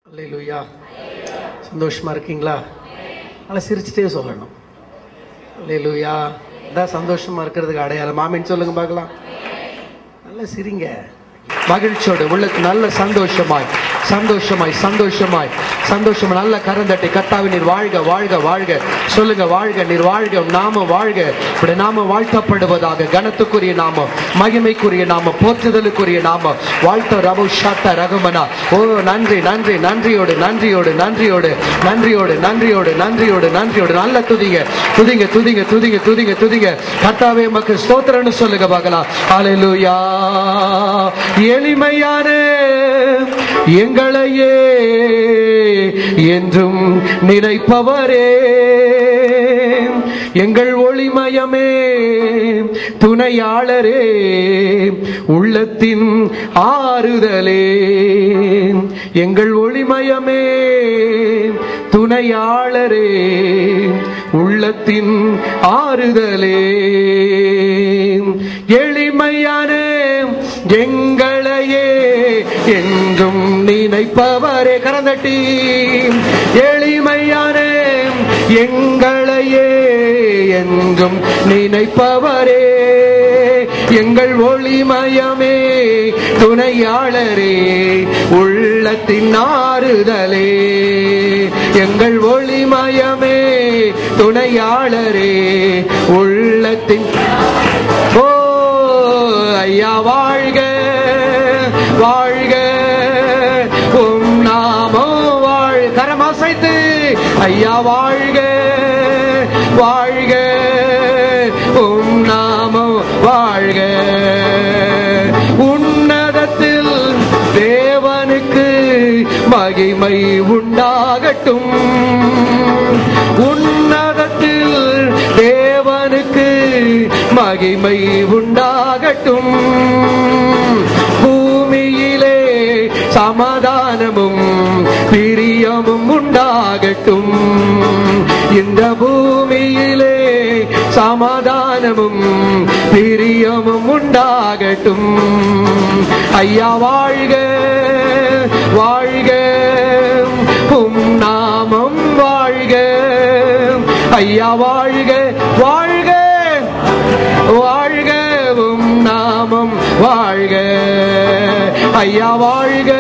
அல்லேலூயா. சந்தோஷமா இருக்கீங்களா? நல்லா சிரிச்சுட்டே சொல்லணும். அல்லேலூயா. அதான் சந்தோஷமா இருக்கிறதுக்கு அடையாளம். ஆமென் சொல்லுங்க பார்க்கலாம். நல்லா சிரிங்க, மகிழ்ச்சியோடு உள்ளத்து நல்ல சந்தோஷமாய் சந்தோஷமாய் சந்தோஷமாய் சந்தோஷமா நல்ல கரந்தட்டை கர்த்தாவே நீர் வாழ்க வாழ்க வாழ்க சொல்லுங்க. வாழ்க நீர் வாழ்க, நாமம் வாழ்க, இப்படி நாமம் வாழ்த்தப்படுவதாக. கனத்துக்குரிய நாமம், மகிமைக்குரிய நாமம், போற்றுதலுக்குரிய நாமம். வாழ்த்த ரபு ஷாத்த ரகுமனா. ஓ நன்றி நன்றி நன்றியோடு நன்றியோடு நன்றியோடு நன்றியோடு நன்றியோடு நன்றியோடு நன்றியோடு நல்ல துதிங்க துதிங்க துதிங்க துதிங்க துதிங்க துதிங்க. கர்த்தாவே உமக்கு ஸ்தோத்திரம்னு சொல்லுங்க பார்க்கலாம். அல்லேலூயா. எளிமையான எங்களையே என்றும் நினைப்பவரே, எங்கள் ஒளிமயமே, துணையாளரே, உள்ளத்தின் ஆறுதலே, எங்கள் ஒளிமயமே, துணையாளரே, உள்ளத்தின் ஆறுதலே, எளிமையான எங்களையே என்றும் நினைப்பவரே. கரந்தட்டி. எளிமையான எங்களையே என்றும் நினைப்பவரே, எங்கள் ஒளிமயமே, துணையாளரே, உள்ளத்தின் ஆறுதலே, எங்கள் ஒளிமயமே, துணையாளரே, உள்ளத்தின். ஓ ஐயா வாழ்க வாழ்க, உம் நாமோ வாழ். கரமாசைத்து ஐயா வாழ்க வாழ்க, உம் நாமோ வாழ்க. உன்னதத்தில் தேவனுக்கு மகிமை உண்டாகட்டும், உன்னதத்தில் தேவனுக்கு மகிமை உண்டாகட்டும். பூமியிலே சமாதானமும் பிரியமும் உண்டாகட்டும், இந்த பூமியிலே சமாதானமும் பிரியமும் உண்டாகட்டும். ஐயா வாழ்க வாழ்க, உம் நாமம் வாழ்க. ஐயா வாழ்க வாழ்க வாழ்க, உம் நாமம் வாழ்க. ஐயா வாழ்க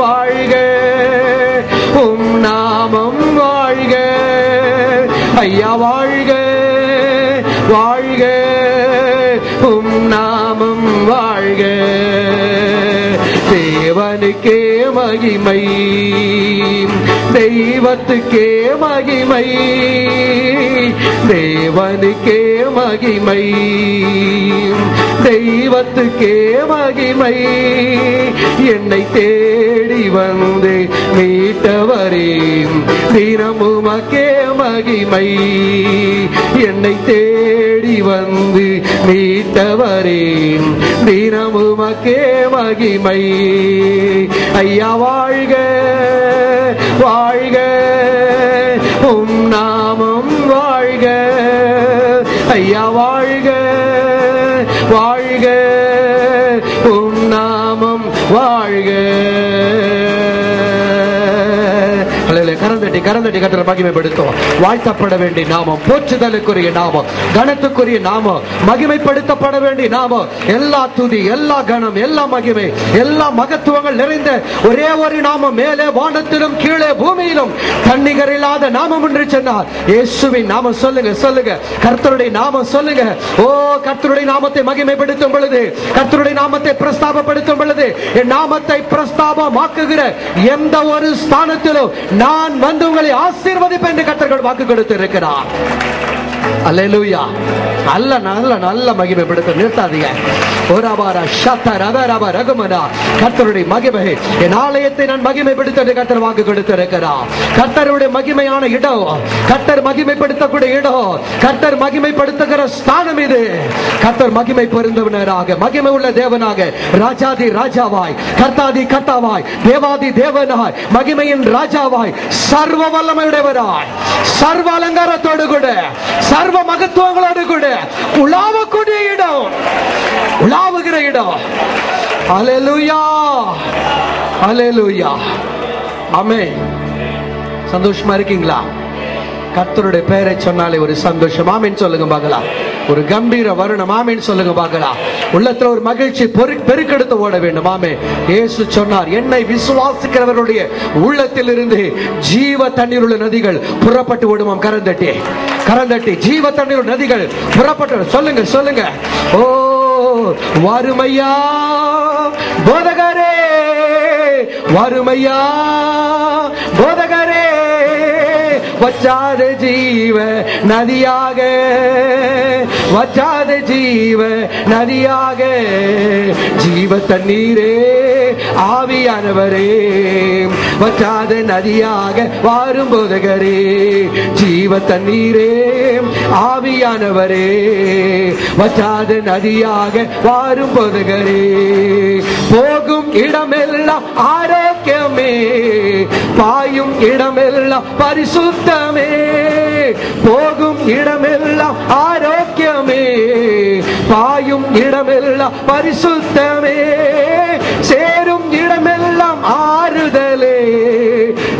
வாழ்க, உம் நாமம் வாழ்க. ஐயா வாழ்க வாழ்க, உம் நாமம் வாழ்க. தேவனுக்கே மகிமை, தெய்வத்துக்கே மகிமை, தேவனுக்கே மகிமை, தெய்வத்துக்கே மகிமை. என்னை தேடி வந்து மீட்டவரே, தினமுமக்கே மகிமை. என்னை தேடி வந்து மீட்டவரே, தினமுமக்கே மகிமை. ஐயா வாழ்க வாழ்க, உம் நாமம் வாழ்க. ஐயா வாழ்க வாழ்க, உம் நாமம் வாழ்க. கரந்தட்டி கரந்தட்டி கர்த்தரை மகிமைப்படுத்தும். வாழ்த்தப்பட வேண்டிய நாமம், போற்றுதலுக்குரிய நாமம், கனத்துக்குரிய நாமம், மகிமைப்படுத்தப்பட வேண்டிய நாமம். எல்லா துதி, எல்லா கனம், எல்லா மகிமை, எல்லா மகத்துவங்கள் நிறைந்த ஒரே ஒரு நாமம், மேலே வானத்திலும் கீழே பூமியிலும் தன்னிகர் இல்லாத நாமம் என்று சொன்னார். இயேசுவின் நாமம் சொல்லுங்க சொல்லுங்க, கர்த்தருடைய நாமம் சொல்லுங்க. ஓ கர்த்தருடைய நாமத்தை மகிமைப்படுத்தும் பொழுது, கர்த்தருடைய நாமத்தை பிரஸ்தாபப்படுத்தும் பொழுது, என் நாமத்தை பிரஸ்தாபமாக்குகிற எந்த ஒரு ஸ்தானத்திலும் நான் வந்து உங்களை ஆசீர்வதிப்பேன் என்று கர்த்தர் வாக்கு கொடுத்து இருக்கிறார். அல்லேலூயா. நல்ல நல்ல நல்ல மகிமைப்படுத்த நிறுத்தாதீங்க. கர்த்தருடைய மகிமை, என் ஆலயத்தை நான் மகிமைப்படுத்த கர்த்தர் வாக்கு கொடுத்திருக்கிறார். கர்த்தருடைய மகிமையான இடம், கர்த்தர் மகிமைப்படுத்தக்கூடிய இடம், கர்த்தர் மகிமைப்படுத்துகிற ஸ்தானம் இது. கர்த்தர் மகிமை பொருந்தவனராக, மகிமை உள்ள தேவனாக, ராஜாதி ராஜாவாய், கர்த்தாதி கர்த்தாவாய், தேவாதி தேவனாய், மகிமையின் ராஜாவாய், சர்வ வல்லமையுடையவராய், சர்வ அலங்காரத்தோடு கூட, சர்வ மகத்துவங்களோடு கூட உலாவக்கூடிய இடம், உலாவுகிற இடம். அல்லேலூயா அல்லேலூயா. ஆமென். சந்தோஷமா இருக்கீங்களா? கர்த்தருடைய பெயரை சொன்னாலே ஒரு சந்தோஷம். ஆமென் சொல்லுங்க பார்க்கலாம். ஒரு கம்பீர வருணம். ஆமென் சொல்லுங்க பார்க்கலாம். உள்ளத்துல ஒரு மகிழ்ச்சி பெருக்கெடுத்து ஓட வேண்டும். ஆமென். இயேசு சொன்னார், என்னை விசுவாசிக்கிறவருடைய உள்ளத்தில் இருந்து ஜீவ தண்ணீர் உள்ள நதிகள் புறப்பட்டு ஓடுமாம். கரந்தட்டி கரந்தட்டி ஜீவ தண்ணீர் உள்ள நதிகள் புறப்பட்டு. சொல்லுங்க சொல்லுங்க. ஓ வறுமையா போதகரே, வறுமையா போதகரே, வற்றாத ஜீவ நதியாக, வற்றாத ஜீவ நதியாக, ஜீவ தண்ணீரே ஆவியானவரே, வற்றாத நதியாக வாரும் போதகரே, ஜீவ தண்ணீரே ஆவியானவரே, வற்றாத நதியாக வாரும் போதகரே, போகும் இடமெல்லாம் ஆரோக்கியமே, பாயும் இடமெல்லாம் பரிசுத்தமே, போகும் இடமெல்லாம் ஆரோக்கியமே, பாயும் இடமெல்லாம் பரிசுத்தமே, சேரும் இடமெல்லாம் ஆறுதலே,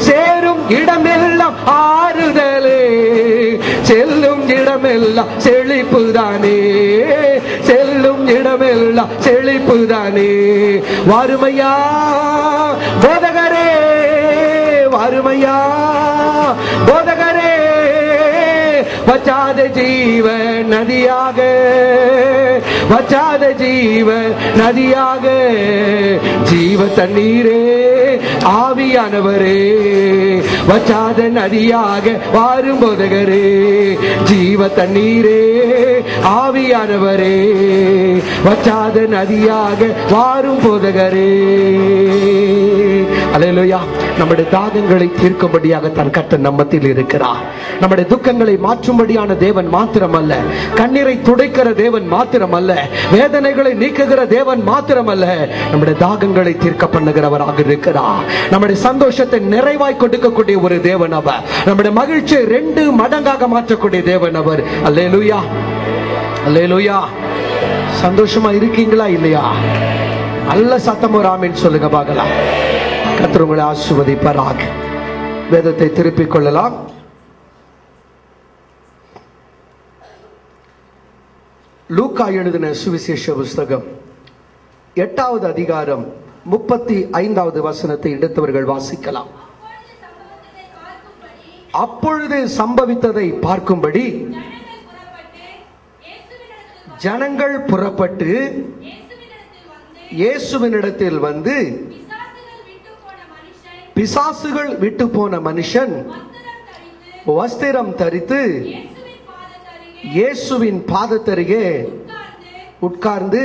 சேரும் இடமெல்லாம் ஆறுதலே, செல்லும் இடமெல்லாம் செழிப்புதானே, செல்லும் இடமெல்லாம் செழிப்புதானே, வறுமையா போதகரே, வறுமையா போதகரே, வற்றாத ஜீவ நதியாக, வற்றாத ஜீவ நதியாக, ஜீவ தண்ணீரே ஆவியானவரே, வற்றாத நதியாக வாரும் போதகரே, ஜீவ தண்ணீரே ஆவியானவரே, வற்றாத நதியாக வாரும் போதகரே. அல்லேலூயா. நம்முடைய தாகங்களை தீர்க்கும்படியாக தன் கர்த்தர் நம்மத்தில் இருக்கிறார். நம்முடைய துக்கங்களை மாற்றும்படியான தேவன் மாத்திரமல்ல, கண்ணீரை துடைக்கிற தேவன் மாத்திரமல்ல, வேதனைகளை நீக்குகிற தேவன் மாத்திரமல்ல, நம்முடைய தாகங்களை தீர்க்க பண்ணுகிறவராக இருக்கிறார். நம்முடைய சந்தோஷத்தை நிறைவாய் கொடுக்கக்கூடிய ஒரு தேவன் அவர். நம்முடைய மகிழ்ச்சியை 2 மடங்காக மாற்றக்கூடிய தேவன் அவர். அல்லேலூயா, அல்லேலூயா. சந்தோஷமா இருக்கீங்களா இல்லையா? நல்ல சத்தம் ஒரு ஆமென் சொல்லுங்க பார்க்கலாம். கர்த்தர் உங்களை ஆசீர்வதிப்பாராக. வேதத்தை திருப்பிக் கொள்ளலாம். லூக்கா எழுதின சுவிசேஷ புஸ்தகம் 8வது அதிகாரம் 35வது வசனத்தை எடுத்தவர்கள் வாசிக்கலாம். அப்பொழுது சம்பவித்ததை பார்க்கும்படி ஜனங்கள் புறப்பட்டு இயேசுவினிடத்தில் வந்து, பிசாசுகள் விட்டு போன மனுஷன் வஸ்திரம் தரித்து இயேசுவின் பாதத்தருகே உட்கார்ந்து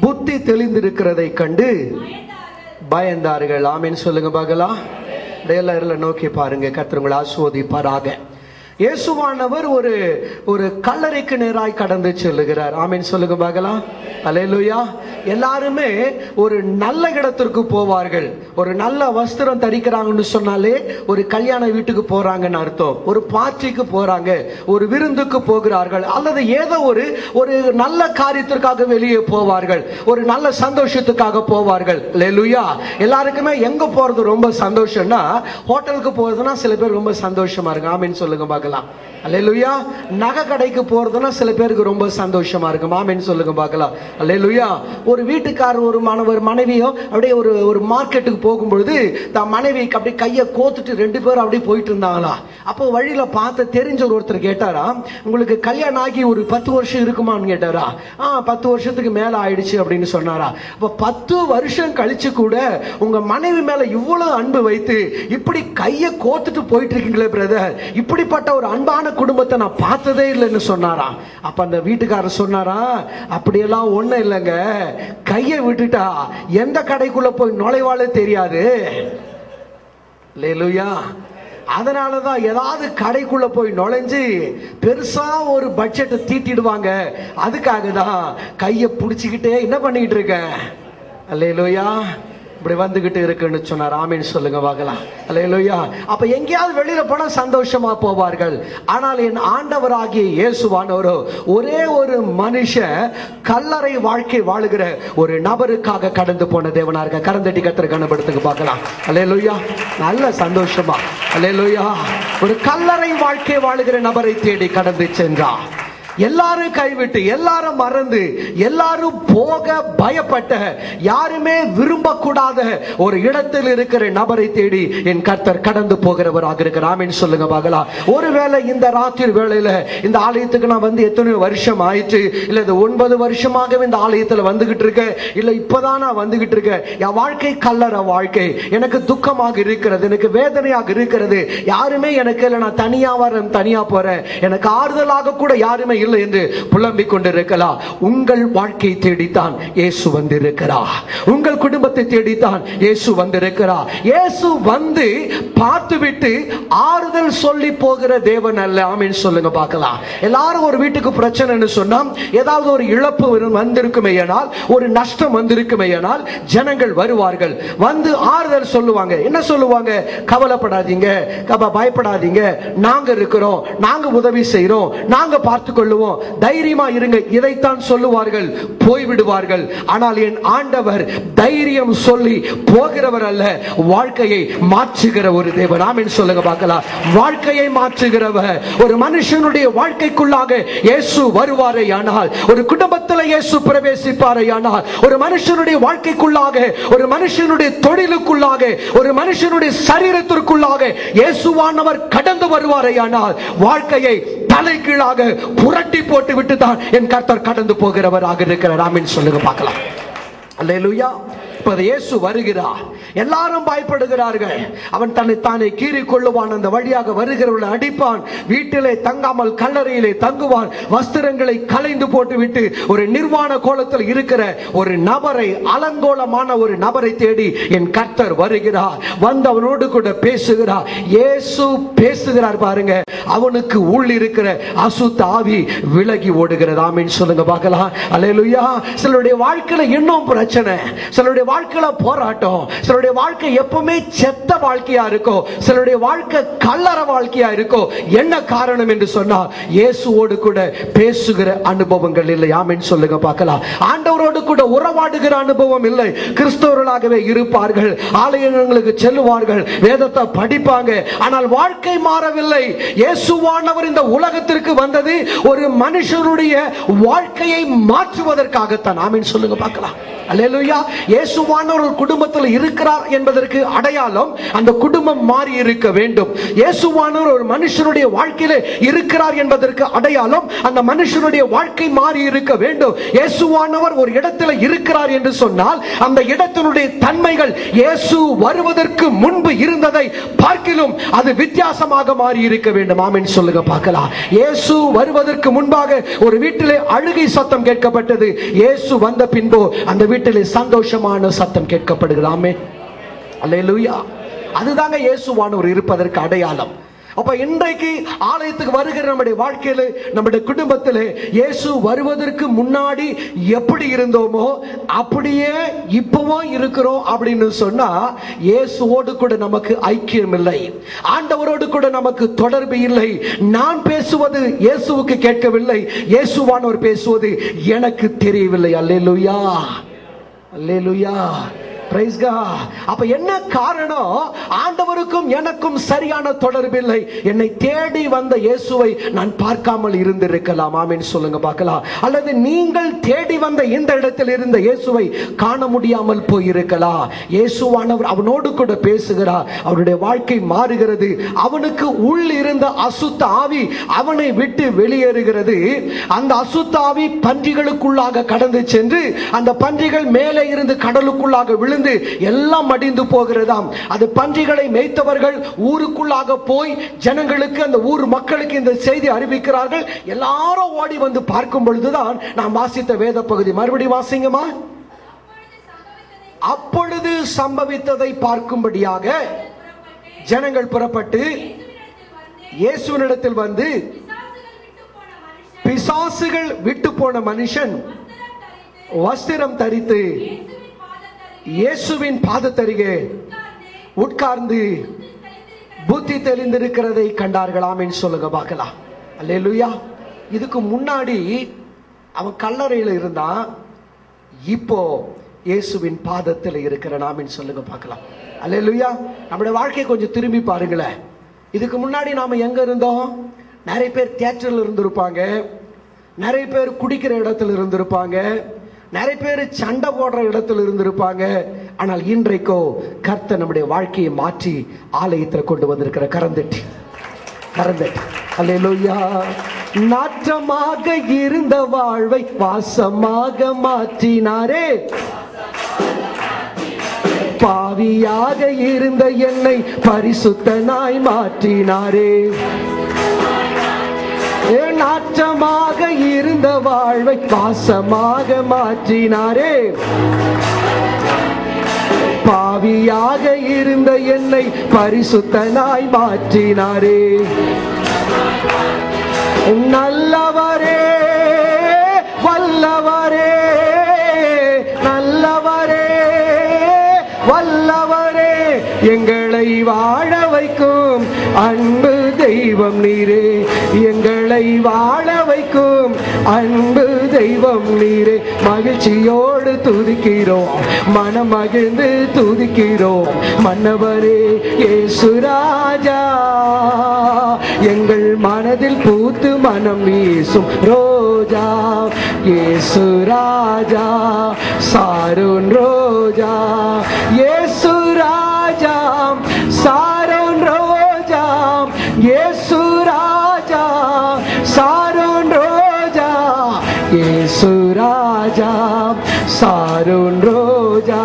புத்தி தெளிந்திருக்கிறதை கண்டு பயந்தார்கள். ஆமென் சொல்லுங்க பார்க்கலாம். எல்லாரும் நோக்கி பாருங்க. கர்த்தர் உங்களை ஆசீர்வதிப்பாராக. இயேசுவானவர் ஒரு கல்லறைக்கு நேராய் கடந்து செல்லுகிறார். ஆமென் சொல்லுங்க பார்க்கலாம். அல்லேலூயா. எல்லாருமே ஒரு நல்ல இடத்திற்கு போவார்கள். ஒரு நல்ல வஸ்திரம் தரிக்கிறாங்கன்னு சொன்னாலே ஒரு கல்யாண வீட்டுக்கு போறாங்கன்னு அர்த்தம். ஒரு பார்ட்டிக்கு போறாங்க, ஒரு விருந்துக்கு போகிறார்கள், அல்லது ஏதோ ஒரு நல்ல காரியத்திற்காக வெளியே போவார்கள், ஒரு நல்ல சந்தோஷத்துக்காக போவார்கள். அல்லேலூயா. எல்லாருக்குமே எங்க போறது ரொம்ப சந்தோஷம்னா, ஹோட்டலுக்கு போறதுன்னா சில பேர் ரொம்ப சந்தோஷமா இருக்கு. ஆமென் சொல்லுங்க பார்க்கலாம். அல்லேலூயா. நகை கடைக்கு போறதுன்னா சில பேருக்கு ரொம்ப சந்தோஷமா இருக்கும். ஆமென் சொல்லுங்க பார்க்கலாம். அல்லேலூயா. ஒரு வீட்டுக்காரர் ஒரு மனைவியோ அப்படியே ஒரு மார்க்கெட்டுக்கு போகும்பொழுது தான் மனைவிக்கு அப்படியே கையை கோத்துட்டு 2 பேரும் அப்படியே போயிட்டு இருந்தாங்களா. அப்போ வழியில பார்த்து தெரிஞ்ச ஒருத்தர் கேட்டாரா, உங்களுக்கு கல்யாணம் ஆகி ஒரு 10 வருஷம் இருக்குமான்னு கேட்டாரா. 10 வருஷத்துக்கு மேல ஆயிடுச்சு அப்படின்னு சொன்னாரா. அப்ப 10 வருஷம் கழிச்சு கூட உங்க மனைவி மேல இவ்வளவு அன்பு வைத்து இப்படி கையை கோத்துட்டு போயிட்டு இருக்கீங்களே பிரதர், இப்படிப்பட்ட ஒரு அன்பான குடும்பத்தை நான் பார்த்ததே இல்லைன்னு சொன்னாரா. அப்ப அந்த வீட்டுக்காரர் சொன்னாரா, அப்படியெல்லாம் ஒண்ணும் இல்லைங்க, கையை விட்டுட்டா எந்த கடைக்குள்ள போய் நுழைவாளே தெரியாது. அல்லேலூயா. அதனாலதான் ஏதாவது கடைக்குள்ள போய் நுழைஞ்சு பெருசா ஒரு பட்ஜெட்டை தீட்டிடுவாங்க. அதுக்காக தான் கையை பிடிச்சுக்கிட்டே என்ன பண்ணிட்டு இருக்க. அல்லேலூயா. இப்படி வந்துகிட்டு இருக்குன்னு சொன்னார். ஆமீன் சொல்லுங்க பார்க்கலாம். அல்லேலூயா. அப்ப எங்கேயாவது வெளியில போனா சந்தோஷமா போவார்கள். ஆனால் என் ஆண்டவராகிய இயேசுவானவரோ ஒரே ஒரு மனுஷன் கல்லறை வாழ்க்கை வாழுகிற ஒரு நபருக்காக கடந்து போன தேவனா இருக்க. கரந்தட்டி கர்த்தருக்கு கனப்படுத்துங்க பார்க்கலாம். அல்லேலூயா. நல்ல சந்தோஷமா. அல்லேலூயா. ஒரு கல்லறை வாழ்க்கை வாழுகிற நபரை தேடி கடந்து சென்றார். எல்லாரும் கைவிட்டு, எல்லாரும் மறந்து, எல்லாரும் போக பயப்பட்ட, யாருமே விரும்பக்கூடாத ஒரு இடத்தில் இருக்கிற நபரை தேடி என் கர்த்தர் கடந்து போகிறவராக இருக்கிறார். ஆமென் சொல்லுங்க பார்க்கலாம். ஒருவேளை இந்த ராத்திரி வேளையில இந்த ஆலயத்துக்கு நான் வந்து எத்தனை வருஷம் ஆயிற்று, இல்ல இது 9 வருஷமாகவே இந்த ஆலயத்துல வந்துகிட்டு இருக்க, இல்ல இப்பதான் நான் வந்துகிட்டு இருக்கேன், என் வாழ்க்கை கல்லற வாழ்க்கை, எனக்கு துக்கமாக இருக்கிறது, எனக்கு வேதனையாக இருக்கிறது, யாருமே எனக்கு இல்லை, நான் தனியா வரேன், தனியா போறேன், எனக்கு ஆறுதலாக கூட யாருமே இல்லை என்று புலம்பிக் கொண்டிருக்கலாம். உங்கள் வாழ்க்கையை தேடித்தான் இயேசு வந்திருக்கிறார். உங்கள் குடும்பத்தை தேடித்தான் இயேசு வந்திருக்கிறார். இயேசு வந்து பார்த்துவிட்டு ஆறுதல் சொல்லி போகிற தேவன் அல்ல. ஆமென் சொல்லுங்க பார்க்கலாம். எல்லாரும் ஒரு வீட்டுக்கு பிரச்சனைன்னு சொன்னா, ஏதாவது ஒரு இழப்பு வந்திருக்குமேயானால், ஒரு நஷ்டம் வந்திருக்குமேயானால் ஜனங்கள் வருவார்கள், வந்து ஆறுதல் சொல்லுவாங்க. என்ன சொல்லுவாங்க? கவலைப்படாதீங்க, பயப்படாதீங்க, நாங்க இருக்கிறோம், நாங்க உதவி செய்யறோம், நாங்க பார்த்துக் கொள்ளுவோம், தைரியமா இருங்க, இதைத்தான் சொல்லுவார்கள், போய்விடுவார்கள். ஆனால் என் ஆண்டவர் தைரியம் சொல்லி போகிறவர் அல்ல, வாழ்க்கையை மாற்றுகிற ஒரு தேவன். ஆமென் சொல்லுங்க பார்க்கலாம். வாழ்க்கையை மாற்றுகிறவர். ஒரு மனுஷனுடைய வாழ்க்கைக்குள்ளாக இயேசு வருவாரே ஆனால், ஒரு குடும்பத்தில் இயேசு பிரவேசிப்பாரே ஆனால், ஒரு மனுஷனுடைய வாழ்க்கைக்குள்ளாக, ஒரு மனுஷனுடைய தொழிலுக்குள்ளாக, ஒரு மனுஷனுடைய சரீரத்திற்குள்ளாக இயேசுவானவர் கடந்து வருவாரே ஆனால், வாழ்க்கையை தலைகீழாக புரட்டி போட்டு விட்டு தான் என் கர்த்தர் கடந்து போகிறவராக இருக்கிறார். ஆமென் சொல்லுங்க பார்க்கலாம். அல்லேலூயா. இப்ப இயேசு வருகிறார். எல்லாரும் பயப்படுகிறார்கள். அவன் தன்னை தானே கீறி கொள்ளுவான், அந்த வழியாக வருகிறவர்களை அடிப்பான், வீட்டிலே தங்காமல் கல்லறையிலே தங்குவான், வஸ்திரங்களை களைந்து போட்டுவிட்டு ஒரு நிர்வாண கோலத்தில் இருக்கிற ஒரு நபரை, அலங்கோலமான ஒரு நபரை தேடி என் கர்த்தர் வருகிறார். வந்து அவனோடு கூட பேசுகிறார். இயேசு பேசுகிறார் பாருங்க. அவனுக்கு உள் இருக்கிற அசுத்த ஆவி விலகி ஓடுகிறது. ஆமென் சொல்லுங்க பார்க்கலாம். அல்லேலூயா. சிலருடைய வாழ்க்கையில இன்னும் பிரச்சனை, சிலருடைய வாழ்க்கையில போராட்டம், சிலருடைய வாழ்க்கை எப்பவுமே செத்த வாழ்க்கையா இருக்கும், சிலருடைய வாழ்க்கை கல்லற வாழ்க்கையா இருக்கும். என்ன காரணம் என்று சொன்னால், இயேசுவோடு கூட பேசுகிற அனுபவங்கள் இல்லை. ஆமென் சொல்லுங்க பார்க்கலாம். ஆண்டவரோடு கூட உறவாடுகிற அனுபவம் இல்லை. கிறிஸ்தவர்களாகவே இருப்பார்கள், ஆலயங்களுக்கு செல்லுவார்கள், வேதத்தை படிப்பாங்க, ஆனால் வாழ்க்கை மாறவில்லை. இயேசுவானவர் இந்த உலகத்திற்கு வந்தது ஒரு மனுஷனுடைய வாழ்க்கையை மாற்றுவதற்காகத்தான். ஆமென் சொல்லுங்க பார்க்கலாம். அல்லேலூயா. இயேசுவானவர் ஒரு குடும்பத்தில் இருக்கிறார் என்பதற்கு அடையாளம் அந்த குடும்பம் மாறி இருக்க வேண்டும். இயேசுவானவர் ஒரு மனுஷனுடைய வாழ்க்கையிலே இருக்கிறார் என்பதற்கு அடையாளம் அந்த மனுஷனுடைய வாழ்க்கை மாறி இருக்க வேண்டும். இயேசுவானவர் ஒரு இடத்துல இருக்கிறார் என்று சொன்னால் அந்த இடத்தினுடைய தன்மைகள் இயேசு வருவதற்கு முன்பு இருந்ததை பார்க்கிலும் அது வித்தியாசமாக மாறி இருக்க வேண்டும். ஆமென் சொல்லுங்க பார்க்கலாம். இயேசு வருவதற்கு முன்பாக ஒரு வீட்டிலே அழுகை சத்தம் கேட்கப்பட்டது. இயேசு வந்த பின்பு அந்த வீட்டிலே சந்தோஷமான சத்தம் கேட்கப்படுகிறது. ஆமென். அல்லேலூயா. அதுதாங்க இயேசுவானவர் இருப்பதற்கு அடையாளம். அப்ப இன்றைக்கு ஆலயத்துக்கு வருகிற நம்முடைய வாழ்க்கையில, நம்முடைய குடும்பத்திலே இயேசு வருவதற்கு முன்னாடி எப்படி இருந்தோமோ அப்படியே இப்பவும் இருக்கிறோம் அப்படின்னு சொன்னா, இயேசுவோடு கூட நமக்கு ஐக்கியம் இல்லை, ஆண்டவரோடு கூட நமக்கு தொடர்பு இல்லை. நான் பேசுவது இயேசுவுக்கு கேட்கவில்லை, இயேசுவானவர் பேசுவது எனக்கு தெரியவில்லை. அல்லேலூயா. அல்லேலூயா. Praise God. அப்ப என்ன காரணம்? ஆண்டவருக்கும் எனக்கும் சரியான தொடர்பில்லை. என்னை தேடி வந்த இயேசுவை நான் பார்க்காமல் இருந்திருக்கலாம். ஆமென் சொல்லுங்க பார்க்கலாம். அல்லது நீங்கள் தேடி வந்த இந்த இடத்தில் இருந்த இயேசுவை காண முடியாமல் போயிருக்கலாம். இயேசுவானவர் அவனோடு கூட பேசுகிறார். அவனுடைய வாழ்க்கை மாறுகிறது. அவனுக்கு உள் இருந்த அசுத்த ஆவி அவனை விட்டு வெளியேறுகிறது. அந்த அசுத்த ஆவி பன்றிகளுக்குள்ளாக கடந்து சென்று அந்த பன்றிகள் மேலே இருந்து கடலுக்குள்ளாக விழுந்து எல்லாம் மடிந்து போகிறதாம். அது பன்றிகளை மேய்த்தவர்கள் ஊருக்குள்ளாக போய் ஜனங்களுக்கு, அந்த ஊர் மக்களுக்கு இந்த செய்தி அறிவிக்கிறார்கள். எல்லாரும் ஓடி வந்து பார்க்கும் பொழுதுதான் நாம் வாசித்த வேத பகுதி. மறுபடியும் வாசிங்கம்மா. அப்பொழுது சம்பவித்ததை பார்க்கும்படியாக ஜனங்கள் புறப்பட்டு இயேசுவினிடத்தில் வந்து, பிசாசுகள் விட்டு போன மனுஷன் வஸ்திரம் தரித்து இயேசுவின் பாதத்தருகே உட்கார்ந்து புத்தி தெளிந்திருக்கிறதை கண்டார்கள். ஆமென் சொல்லுங்க பார்க்கலாம். அல்லேலூயா. இதுக்கு முன்னாடி அவன் கல்லறையில் இருந்தான், இப்போ இயேசுவின் பாதத்தில் இருக்கிற. ஆமென் சொல்லுங்க பார்க்கலாம். அல்லேலூயா. நம்முடைய வாழ்க்கையை கொஞ்சம் திரும்பி பாருங்களேன். இதுக்கு முன்னாடி நாம எங்க இருந்தோம்? நிறைய பேர் தியேட்டர்ல இருந்திருப்பாங்க, நிறைய பேர் குடிக்கிற இடத்துல இருந்திருப்பாங்க, நிறைய பேர் சண்டை போடுற இடத்துல இருந்திருப்பாங்க. ஆனால் இன்றைக்கோ கர்த்தர் நம்முடைய வாழ்க்கையை மாற்றி ஆலயத்தில் கொண்டு வந்திருக்கிற. கரந்தட்டி அல்லேலூயா. நாற்றமாக இருந்த வாழ்வை வாசமாக மாற்றினாரே, பாவியாக இருந்த என்னை பரிசுத்தனாய் மாற்றினாரே. நாற்றமாக இருந்த வாழ்வை வாசமாக மாற்றினாரே, பாவியாக இருந்த என்னை பரிசுத்தனாய் மாற்றினாரே. நல்லவரே வல்லவரே, நல்லவரே வல்லவரே, எங்களை வாழ வைக்கும் அன்பு தெய்வம் நீரே, எங்களை வாழ வைக்கும் அன்பு தெய்வம் நீரே. மகிழ்ச்சியோடு துதிக்கிறோம், மனம் மகிழ்ந்து துதிக்கிறோம். மன்னவரே இயேசு ராஜா, எங்கள் மனதில் பூத்து மனம் வீசும் ரோஜா. இயேசு ராஜா, சாரோன் ரோஜா, இயேசு ராஜா, சாரோன் ரோஜா, இயேசு ராஜா, சாரோன் ரோஜா, இயேசு ராஜா, சாரோன் ரோஜா,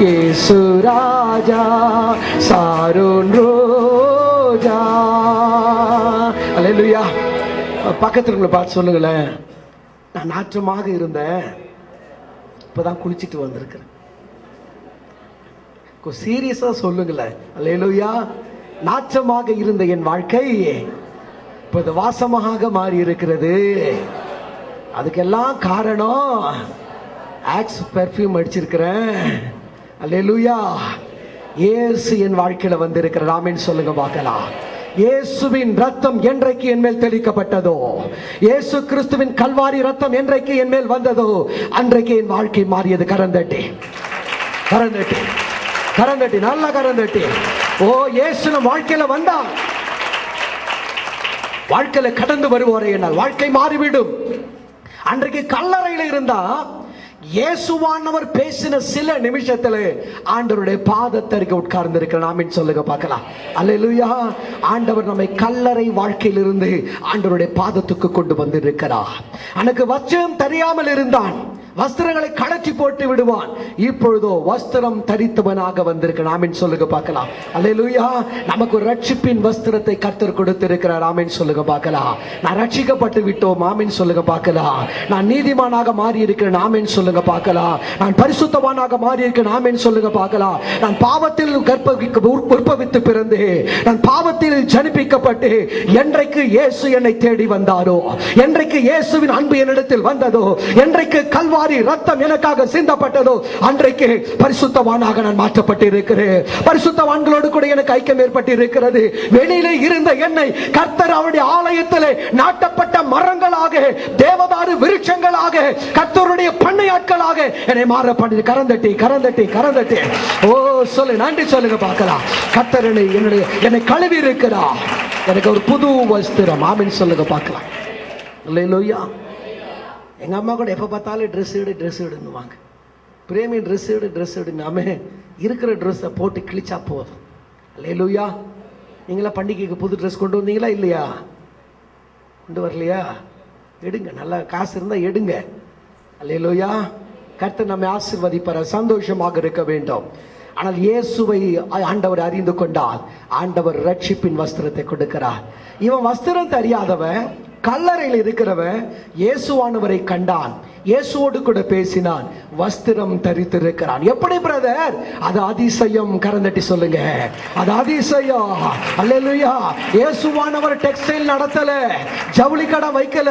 இயேசு ராஜா, சாரோன் ரோஜா. அல்லேலூயா. பக்கத்துல பார்த்து சொல்லுங்களேன், நான் நாற்றமாக இருந்தேன், இப்பதான் குளிச்சுட்டு வந்திருக்கிறேன். சீரியஸா சொல்லுங்களேன். அல்லேலூயா. நாற்றமாக இருந்த என் வாழ்க்கை இப்போது வாசமாக மாறி இருக்கிறது. அதுக்கெல்லாம் காரணம் ஆக்ஸ் பெர்ஃப்யூம் அடிச்சிருக்கிறேன். அல்லேலூயா. இயேசு என் வாழ்க்கையில வந்திருக்கிற. ஆமென் சொல்லுங்க பார்க்கலாம். இயேசுவின் ரத்தம் என்றைக்கு என் மேல் தெளிக்கப்பட்டதோ, இயேசு கிறிஸ்துவின் கல்வாரி ரத்தம் என்றைக்கு என் மேல் வந்ததோ, அன்றைக்கு என் வாழ்க்கை மாறியது. கரந்தட்டி கரந்தட்டி கரந்தட்டி நல்ல கரந்தட்டி. ஓ, இயேசு நம் வாழ்க்கையில வந்தா, வாழ்க்கையில கடந்து வருவோரே என்னால் வாழ்க்கை மாறிவிடும். அன்றைக்கு கல்லறையில் இருந்தா இயேசுவானவர் பேசின சில நிமிஷத்துல ஆண்டவருடைய பாதத்தருகே உட்கார்ந்து இருக்கிற. ஆமென் சொல்லுங்க பார்க்கலாம். அல்லேலூயா. ஆண்டவர் நம்மை கல்லறை வாழ்க்கையிலிருந்து ஆண்டவருடைய பாதத்துக்கு கொண்டு வந்து இருக்கிறார். எனக்கு வஸ்திரம் தெரியாமல் இருந்தான், வஸ்திரங்களை கழற்றி போட்டு விடுவான். இப்பொழுதோ வஸ்திரம் தரித்தவனாக வந்திருக்கிறான். ஆமென் சொல்லுங்க பார்க்கலாம். அல்லேலூயா. நமக்கு ஒரு ரட்சிப்பின் வஸ்திரத்தை கர்த்தர் கொடுத்திருக்கிறார். ஆமென் சொல்லுங்க பார்க்கலாம். நான் ரட்சிக்கப்பட்டு விட்டோம். ஆமென் சொல்லுங்க பார்க்கலாம். நான் நீதிமானாக மாறி இருக்கிறேன். ஆமென் சொல்லுங்க பார்க்கலாம். நான் பரிசுத்தவானாக மாறி இருக்கிறேன். ஆமென் சொல்லுங்க பார்க்கலாம். நான் பாவத்தில் உற்பவித்து பிறந்து, நான் பாவத்தில் ஜனிப்பிக்கப்பட்டு, என்றைக்கு இயேசு என்னை தேடி வந்தாரோ, என்றைக்கு இயேசுவின் அன்பு என்னிடத்தில் வந்ததோ, என்றைக்கு கல்வாரி ரத்தம் எனக்காக சிந்தப்பட்டதோ, அன்றைக்கு பரிசுத்தவானாக நான் மாற்றப்பட்டு இருக்கிறேன். பரிசுத்தவான்களோடு கூட எனக்கு ஐக்கியம் ஏற்பட்டு இருக்கிறது. வெளியிலே இருந்த என்னை கர்த்தர் அவருடைய ஆலயத்திலே நாட்டப்பட்ட மரங்களாக, தேவதாரு விருட்சங்களாக, கர்த்தருடைய பண்ணையாட்களாக என்னை மாற பண்ணி. கரந்தட்டி கரந்தட்டி கரந்தட்டி. ஓ சொல்லு, நன்றி சொல்லுங்க பார்க்கலாம். கர்த்தர் என்னை கழுவி இருக்கிறார். எனக்கு ஒரு புது வஸ்திரம். ஆமென் சொல்லுங்க பார்க்கலாம். அல்லேலூயா. எங்க அம்மா கூட எப்ப பார்த்தாலும் ட்ரெஸ் எடுன்னுவாங்க. பிரேமி ட்ரெஸ் எடுனாம இருக்கிற ட்ரெஸ்ஸை போட்டு கிழிச்சா போதும். அல்லேலூயா. நீங்களா பண்டிகைக்கு புது ட்ரெஸ் கொண்டு வந்தீங்களா இல்லையா? கொண்டு வரலையா? எடுங்க, நல்ல காசு இருந்தா எடுங்க. அல்லேலூயா. கர்த்தர் நம்மை ஆசீர்வதிப்பார். சந்தோஷமாக இருக்க வேண்டும். ஆனால் இயேசுவை ஆண்டவர் அறிந்து கொண்டால் ஆண்டவர் ரட்சிப்பின் வஸ்திரத்தை கொடுக்கிறார். இவன் வஸ்திரம் தெரியாதவன், கல்லறையில் இருக்கிறவன் இயேசுவானவரை கண்டான். இயேசுவோடு கூட பேசினான், வஸ்திரம் தரித்திருக்கிறான். எப்படி பிரதர்? அது அதிசயம். கரந்தட்டி சொல்லுங்க, அது அதிசயம். அல்லேலூயா. இயேசுவானவர் டெக்ஸ்டைல் நடத்தல, ஜவுளி கடை வைக்கல,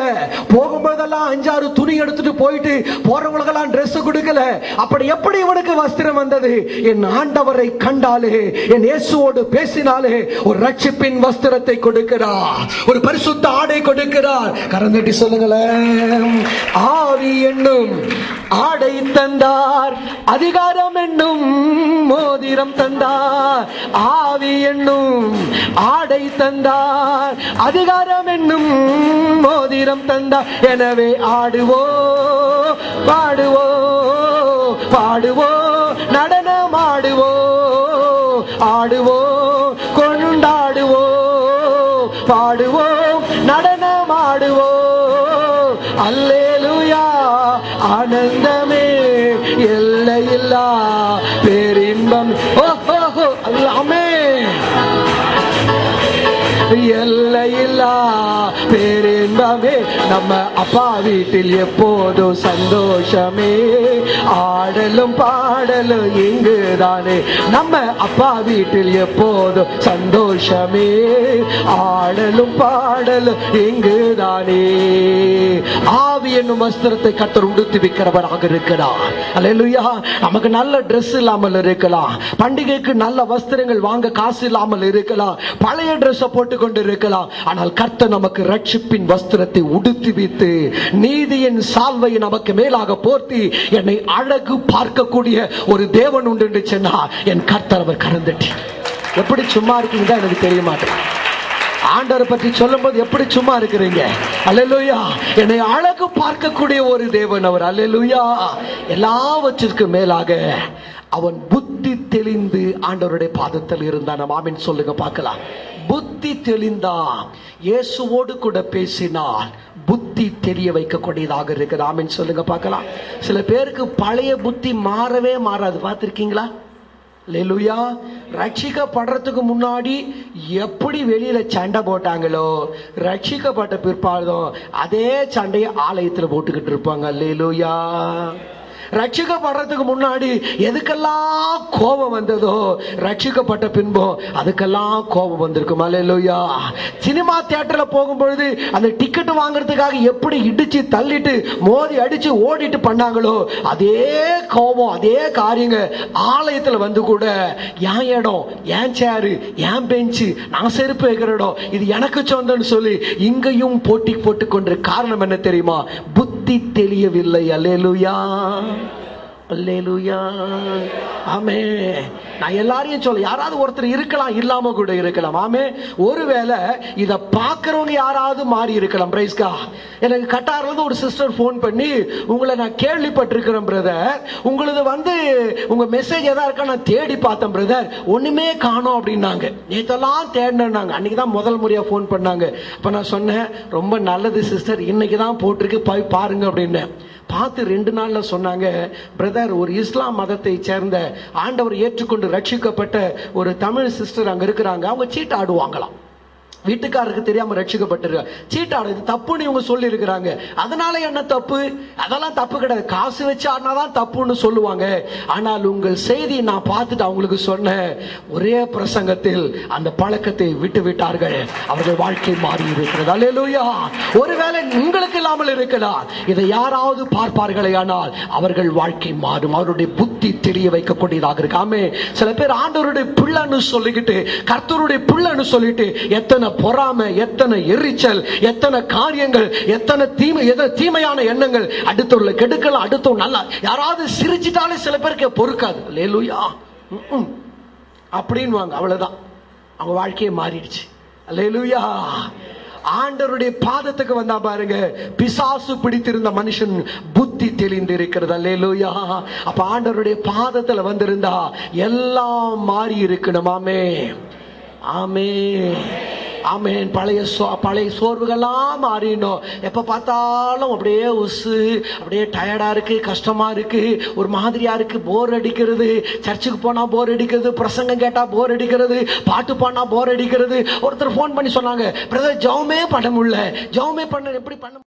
போகும்போதெல்லாம் 5-6 துணி எடுத்துட்டு போயிட்டு போறவங்களுக்கெல்லாம் Dress கொடுக்கல. அப்படி எப்படி இவனுக்கு வஸ்திரம் வந்தது? என் ஆண்டவரை கண்டாலே, என் இயேசுவோடு பேசினாலே ஒரு ரட்சிப்பின் வஸ்திரத்தை கொடுக்கிறார், ஒரு பரிசுத்த ஆடை கொடுக்கிறார். கரந்தட்டி சொல்லுங்களேன். ஆவி என்னும் ஆடை தந்தார், அதிகாரம் என்னும் மோதிரம் தந்தார். ஆவி என்னும் ஆடை தந்தார், அதிகாரம் என்னும் மோதிரம் தந்தார். எனவே ஆடுவோ பாடுவோ பாடுவோ நடனம் ஆடுவோ ஆடுவோ கொண்டாடுவோ பாடுவோ நடனம் ஆடுவோ. அல்லேலூயா. ஆனந்தமே எல்லையில்லா பேரின்பம். ஓஹோ ஆமென். எல்லையில்லா பேரின்பமே. நம்ம அப்பா வீட்டில் எப்போதும் சந்தோஷமே, ஆடலும் பாடலும் இங்குதானே. நம்ம அப்பா வீட்டில் எப்போதும் சந்தோஷமே, ஆடலும் பாடலும் இங்குதானே. ஆவி என்னும் வஸ்திரத்தை கர்த்தர் உடுத்தி வைக்கிறவராக இருக்கிறார். அல்லேலூயா. நமக்கு நல்ல Dress இல்லாமல் இருக்கலாம், பண்டிகைக்கு நல்ல வஸ்திரங்கள் வாங்க காசு இல்லாமல் இருக்கலாம், பழைய Dress போட்டு கொண்டு இருக்கலாம். ஆனால் கர்த்தர் நமக்கு ரட்சிப்பின் வஸ்திரத்தை உடுத்தி வைத்து நீதியின் சால்வையை நமக்கு மேலாக போர்த்தி என்னை அழகு பார்க்கக்கூடிய ஒரு தேவன் உண்டு என்று சொன்னார். என் கர்த்தர் அவர். கரந்தட்டி. எப்படி சும்மா இருக்கீங்க எனக்கு தெரிய மாட்டேன். ஆண்டவரை பற்றி சொல்லும் போது எப்படி சும்மா இருக்கிறீங்க? அல்லேலூயா. என்னை அழகு பார்க்கக்கூடிய ஒரு தேவன் அவர். அல்லேலூயா. எல்லாவற்றிற்கும் மேலாக அவன் புத்தி தெளிந்து ஆண்டவருடைய பாதத்தில் இருந்தான். நம்ம ஆமென் சொல்லுங்க பார்க்கலாம். புத்தி தெளிந்தான். இயேசுவோடு கூட பேசினால் புத்தி தெரிய வைக்கக்கூடியதாக இருக்குது. ஆமென் சொல்லுங்க பார்க்கலாம். சில பேருக்கு பழைய புத்தி மாறவே மாறாது. பார்த்திருக்கீங்களா? அல்லேலூயா. ரட்சிக்கப்படுறதுக்கு முன்னாடி எப்படி வெளியில சண்டை போட்டாங்களோ, ரட்சிக்கப்பட்ட பிற்பாடும் அதே சண்டையை ஆலயத்தில் போட்டுக்கிட்டு இருப்பாங்க. அல்லேலூயா. ரட்சிக்கப்படுறதுக்கு முன்னாடி எதுக்கெல்லாம் கோபம் வந்ததோ, ரட்சிக்கப்பட்ட பின்போ அதுக்கெல்லாம் கோபம் வந்திருக்கும். அல்லேலூயா. சினிமா தியேட்டர்ல போகும்பொழுது அந்த டிக்கெட் வாங்குறதுக்காக எப்படி இடிச்சு தள்ளிட்டு மோதி அடிச்சு ஓடிட்டு பண்ணாங்களோ, அதே கோபம் அதே காரியங்க ஆலயத்துல வந்து கூட என் இடம், என் சேரு, என் பெஞ்சு, நான் செருப்பு வைக்கிற இடம், இது எனக்கு சொந்தம்னு சொல்லி இங்கேயும் போட்டி போட்டு கொண்டு. காரணம் என்ன தெரியுமா? புத்தி தெளியவில்லை. அல்லேலூயா. அல்லேலூயா. ஆமென். நான் எல்லாரையும் சொல்ல, யாராவது ஒருத்தர் இருக்கலாம், இல்லாம கூட இருக்கலாம். ஆமென். ஒருவேளை இத பாக்குறவங்க யாராவது மாறி இருக்கலாம். பிரைஸ் காட். எனக்கு கட்டார்ல இருந்து ஒரு சிஸ்டர் போன் பண்ணி, உங்களை நான் கேள்விப்பட்டிருக்கிறேன் பிரதர், உங்களது உங்க மெசேஜ் எதா இருக்கா நான் தேடி பார்த்தேன் பிரதர், ஒண்ணுமே காணோம் அப்படின்னாங்க. நேத்தெல்லாம் தேடினாங்க. அன்னைக்கு தான் முதல் முறையா போன் பண்ணாங்க. அப்ப நான் சொன்னேன், ரொம்ப நல்லது சிஸ்டர், இன்னைக்கு தான் போட்டிருக்கு, போய் பாருங்க அப்படின்னு. பார்த்து 2 நாள்ல சொன்னாங்க, பிரதர், ஒரு இஸ்லாம் மதத்தை சேர்ந்த ஆண்டவர் ஏற்றுக்கொண்டு ரட்சிக்கப்பட்ட ஒரு தமிழ் சிஸ்டர் அங்க இருக்கிறாங்க. அவங்க சீட்டு ஆடுவாங்களாம். வீட்டுக்காரருக்கு தெரியாம ரட்சிக்கப்பட்டிருக்க சீட்டாடு தப்புன்னு இவங்க சொல்லி இருக்கிறாங்க. அதனால என்ன தப்பு? அதெல்லாம் தப்பு கிடையாது. காசு வச்சு ஆடினாதான் தப்புன்னு சொல்லுவாங்க. ஆனால் உங்கள் செய்தி நான் பார்த்துட்டு அவங்களுக்கு சொன்னேன், ஒரே பிரசங்கத்தில் அந்த பழக்கத்தை விட்டு விட்டார்கள். அவர்கள் வாழ்க்கை மாறி இருக்கிறது. அல்லேலூயா. ஒருவேளை உங்களுக்கு இல்லாமல் இருக்கலாம், இதை யாராவது பார்ப்பார்களே ஆனால் அவர்கள் வாழ்க்கை மாறும். அவருடைய புத்தி தெரிய வைக்கக்கூடியதாக இருக்காமே. சில பேர் ஆண்டவருடைய பிள்ளைன்னு சொல்லிக்கிட்டு, கர்த்தருடைய பிள்ளைன்னு சொல்லிட்டு எத்தனை பொறாமை, எத்தனை எரிச்சல், எத்தனை காரியங்கள், எத்தனை தீமையான எண்ணங்கள், அடுத்தவர்களை கெடுக்கலாம், அடுத்தவங்க நல்லா யாராவது சிரிச்சிட்டாலே சில பேருக்கு பொறுக்காது. அல்லேலூயா அப்படின்வாங்க. அவ்வளவுதான், அவங்க வாழ்க்கையே மாறிடுச்சு. அல்லேலூயா. ஆண்டவருடைய பாதத்துக்கு வந்தா பாருங்க, பிசாசு பிடித்திருந்த மனுஷன் புத்தி தெளிந்து இருக்கிறது. அல்லேலூயா. அப்ப ஆண்டவருடைய பாதத்துல வந்திருந்தா எல்லாம் மாறி இருக்கணுமாமே. ஆமே ஆமேன். பழைய சோர்வுகள்லாம் மாறினோம். எப்ப பார்த்தாலும் அப்படியே உசு, அப்படியே டயர்டா இருக்கு, கஷ்டமா இருக்கு, ஒரு மாதிரியா இருக்கு, போர் அடிக்கிறது. சர்ச்சுக்கு போனா போர் அடிக்கிறது, பிரசங்கம் கேட்டா போர் அடிக்கிறது, பாட்டு பாடினா போர் அடிக்கிறது. ஒருத்தர் போன் பண்ணி சொன்னாங்க, பிரதர் ஜெபமே பண்ண முடியல, ஜெபமே பண்ண எப்படி பண்ண